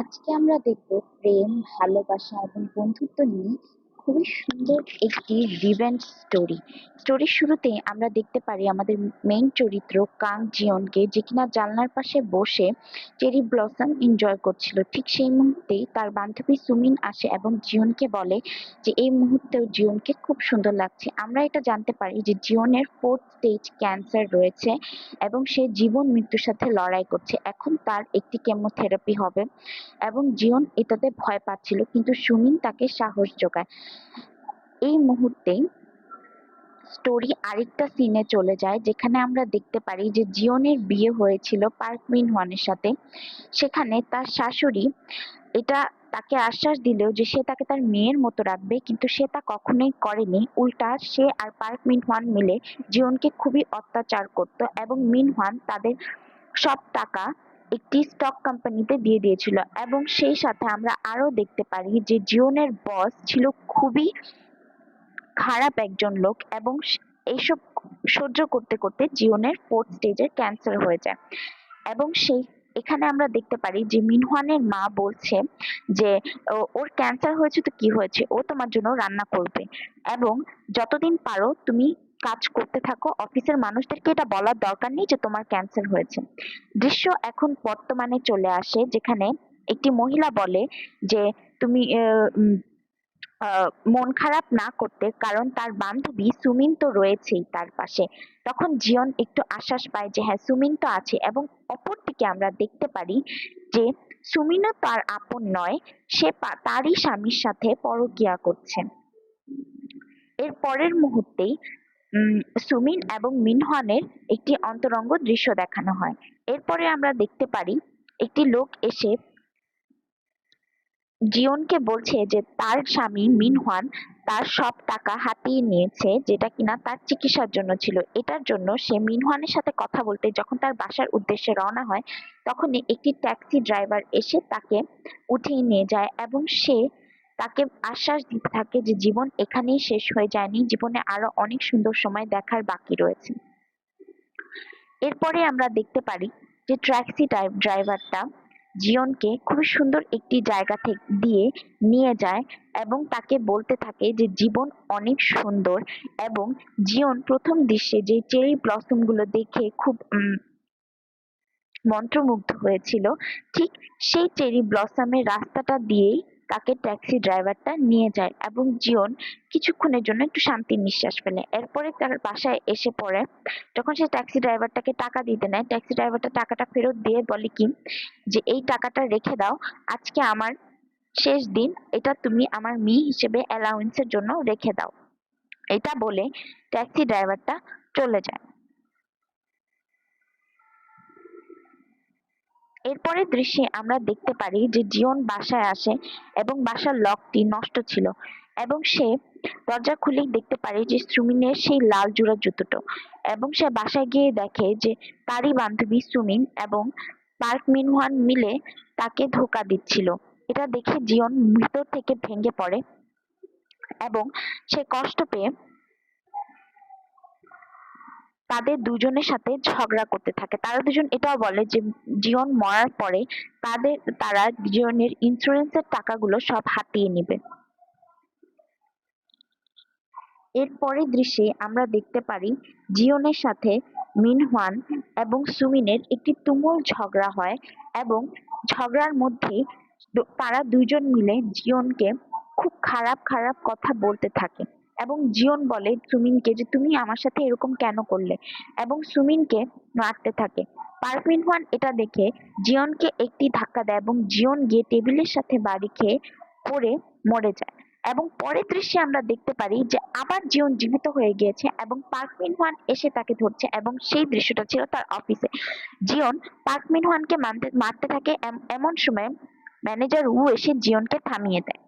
আজকে আমরা দেখব প্রেম, ভালোবাসা এবং বন্ধুত্ব নিয়ে খুবই সুন্দর একটি রিভেঞ্জ স্টোরি। স্টোরির শুরুতে আমরা দেখতে পারি আমাদের মেইন চরিত্র কাং জিয়নকে, যে কিনা জানলার পাশে বসে চেরি ব্লসম এনজয় করছিল। ঠিক সেই মুহূর্তেই তার বান্ধবী সুমিন আসে এবং জিয়নকে বলে যে এই মুহূর্তেও জিয়নকে খুব সুন্দর লাগছে। আমরা এটা জানতে পারি যে জিয়নের 4th স্টেজ ক্যান্সার রয়েছে এবং সে জীবন মৃত্যুর সাথে লড়াই করছে। এখন তার একটি কেমোথেরাপি হবে এবং জিয়ন এটাতে ভয় পাচ্ছিল, কিন্তু সুমিন তাকে সাহস যোগায়। এই মুহূর্তেই স্টোরি আরেকটা সিনে চলে যায়, যেখানে আমরা দেখতে পারি যে জিয়নের বিয়ে হয়েছিল পার্ক মিন ওয়ানের সাথে। সেখানে তার শাশুড়ি এটা তাকে আশ্বাস দিলেও যে সে তাকে তার মেয়ের মতো রাখবে, কিন্তু সে তা কখনোই করেনি। উল্টা সে আর পার্ক মিন ওয়ান মিলে জিয়নকে খুবই অত্যাচার করত এবং মিন ওয়ান তাদের সব টাকা একটি স্টক কোম্পানিতে দিয়ে দিয়েছিল। এবং সেই সাথে আমরা আরো দেখতে পারি যে জিওনের বস ছিল খুবই খারাপ একজন লোক এবং এইসব সহ্য করতে করতে জিওনের 4th স্টেজের ক্যান্সার হয়ে যায়। এবং সেই এখানে আমরা দেখতে পারি যে মিনহওয়ানের মা বলছে যে ওর ক্যান্সার হয়েছে তো কি হয়েছে, ও তোমার জন্য রান্না করবে এবং যতদিন পারো তুমি কাজ করতে থাকো। অফিসের মানুষদেরকে এটা বলার দরকার নেই যে তোমার ক্যান্সার হয়েছে। দৃশ্য এখন বর্তমানে চলে আসে, যেখানে একটি মহিলা বলে যে তুমি মন খারাপ না করতে, কারণ তার বান্ধবী সুমিন তো রয়েছেই তার পাশে। তখন জিয়ন একটু আশ্বাস পায় যে হ্যাঁ, সুমিন তো আছে। এবং অপরদিকে আমরা দেখতে পারি যে সুমিনও তার আপন নয়, সে তারই স্বামীর সাথে পরকীয়া করছে। এর পরের মুহূর্তেই সুমিন এবং মিনহওয়ানের একটি অন্তরঙ্গ দৃশ্য দেখানো হয়। এরপরে আমরা দেখতে পারি একটি লোক এসে জিওনকে বলছে যে তার স্বামী মিনহওয়ান তার সব টাকা হাতিয়ে নিয়েছে, যেটা কিনা তার চিকিৎসার জন্য ছিল। এটার জন্য সে মিনহওয়ানের সাথে কথা বলতে যখন তার বাসার উদ্দেশ্যে রওনা হয়, তখনই একটি ট্যাক্সি ড্রাইভার এসে তাকে উঠিয়ে নিয়ে যায় এবং সে তাকে আশ্বাস দিতে থাকে যে জীবন এখানেই শেষ হয়ে যায়নি, জীবনে আরো অনেক সুন্দর সময় দেখার বাকি রয়েছে। এরপরে আমরা দেখতে পারি যে ট্যাক্সি ড্রাইভারটা জিয়নকে খুবই সুন্দর একটি জায়গা থেকে দিয়ে নিয়ে যায় এবং তাকে বলতে থাকে যে জীবন অনেক সুন্দর। এবং জিয়ন প্রথম দৃশ্যে যে চেরি ব্লসম গুলো দেখে খুব মন্ত্রমুগ্ধ হয়েছিল, ঠিক সেই চেরি ব্লসমের রাস্তাটা দিয়েই তাকে ট্যাক্সি ড্রাইভারটা নিয়ে যায় এবং জিয়ন কিছুক্ষণের জন্য একটু শান্তির নিঃশ্বাস ফেলে। এরপরে তার বাসায় এসে পড়ে। যখন সে ট্যাক্সি ড্রাইভারটাকে টাকা দিতে নেয়, ট্যাক্সি ড্রাইভারটা টাকাটা ফেরত দিয়ে বলে কি যে এই টাকাটা রেখে দাও, আজকে আমার শেষ দিন, এটা তুমি আমার মেয়ে হিসেবে অ্যালাউন্সের জন্য রেখে দাও। এটা বলে ট্যাক্সি ড্রাইভারটা চলে যায়। এরপরের দৃশ্যে আমরা দেখতে পারি যে জিওন বাসায় আসে এবং বাসার লকটি নষ্ট ছিল এবং সে দরজা খুলেই দেখতে পারে যে সুমিনের সেই লাল জোড়া জুতোটো। এবং সে বাসায় গিয়ে দেখে যে তারই বান্ধবী সুমিন এবং পার্ক মিনওয়ান মিলে তাকে ধোঁকা দিচ্ছিল। এটা দেখে জিওন ভিতর থেকে ভেঙে পড়ে এবং সে কষ্ট পেয়ে তাদের দুজনের সাথে ঝগড়া করতে থাকে। তারা দুজন এটাও বলে যে জিওন মরার পরে তারা জিওনের ইন্স্যুরেন্সের টাকাগুলো সব হাতিয়ে নিবে। এর পরের দৃশ্যে আমরা দেখতে পারি জিওনের সাথে মিনহওয়ান এবং সুমিনের একটি তুমুল ঝগড়া হয় এবং ঝগড়ার মধ্যে তারা দুজন মিলে জিওনকে খুব খারাপ খারাপ কথা বলতে থাকে এবং জিওন বলে সুমিনকে যে তুমি আমার সাথে এরকম কেন করলে, এবং সুমিনকে মারতে থাকে। পার্ক মিনহওয়ান এটা দেখে জিওনকে একটি ধাক্কা দেয় এবং জিওন গিয়ে টেবিলের সাথে বাড়ি খেয়ে পড়ে মরে যায়। এবং পরের দৃশ্যে আমরা দেখতে পারি যে আবার জিওন জীবিত হয়ে গিয়েছে এবং পার্ক মিনহওয়ান এসে তাকে ধরছে এবং সেই দৃশ্যটা ছিল তার অফিসে। জিওন পার্ক মিনহওয়ানকে মারতে থাকে, এমন সময় ম্যানেজার উ এসে জিওনকে থামিয়ে দেয়।